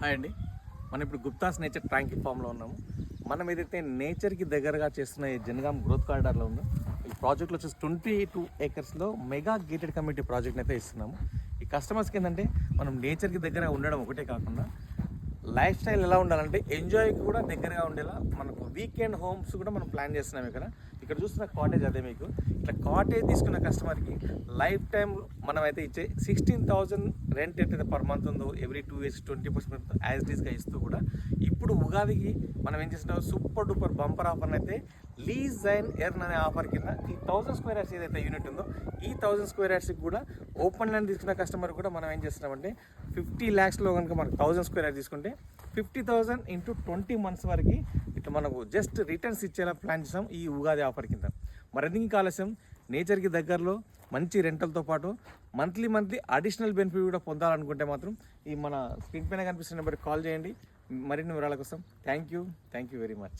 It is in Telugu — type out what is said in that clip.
హాయ్ అండి. మనం ఇప్పుడు గుప్తాస్ నేచర్ ట్యాంక్ ఫామ్లో ఉన్నాము. మనం ఏదైతే నేచర్కి దగ్గరగా చేస్తున్న ఈ జనగాం గ్రోత్ కారిడార్లో ఉందో ఈ ప్రాజెక్ట్లో వచ్చేసి 22 ఏకర్స్లో మెగా గేటెడ్ కమ్యూనిటీ ప్రాజెక్ట్ని అయితే ఇస్తున్నాము. ఈ కస్టమర్స్కి ఏంటంటే మనం నేచర్కి దగ్గర ఉండడం ఒకటే కాకుండా లైఫ్ స్టైల్ ఎలా ఉండాలంటే ఎంజాయ్కి కూడా దగ్గరగా ఉండేలా మనకు వీకెండ్ హోమ్స్ కూడా మనం ప్లాన్ చేస్తున్నాం. ఇక్కడ చూస్తున్న కాటేజ్ అదే. మీకు ఇట్లా కాటేజ్ తీసుకున్న కస్టమర్కి లైఫ్ టైం మనం అయితే ఇచ్చే 16,000 రెంట్ అయితే పర్ మంత్ ఉందో ఎవ్రీ 2 years 20% యాజ్ డీస్గా ఇస్తూ కూడా ఇప్పుడు ఉగాదికి మనం ఏం చేస్తున్నాం సూపర్ డూపర్ బంపర్ ఆఫర్ని అయితే లీజ్ అండ్ ఎర్న్ అనే ఆఫర్ కింద ఈ 1000 square yards ఏదైతే యూనిట్ ఉందో ఈ 1000 square yardsకి కూడా ఓపెన్ ల్యాండ్ తీసుకున్న కస్టమర్ కూడా మనం ఏం చేస్తున్నామంటే 50 lakhsలో కనుక మనకు 1000 square yards తీసుకుంటే 50,000 into 20 months వరకు ఇట్లా మనకు జస్ట్ రిటర్న్స్ ఇచ్చేలా ప్లాన్ చేసాం ఈ ఉగాది ఆఫర్ కింద. మరెందుకు ఆలస్యం, నేచర్కి దగ్గరలో మంచి రెంటల్తో పాటు మంత్లీ అడిషనల్ బెనిఫిట్ కూడా పొందాలనుకుంటే మాత్రం ఈ మన స్క్రీన్ పైన కనిపిస్తున్న నెంబర్కి కాల్ చేయండి. మరిన్ని వివరాల కోసం థ్యాంక్ యూ వెరీ మచ్.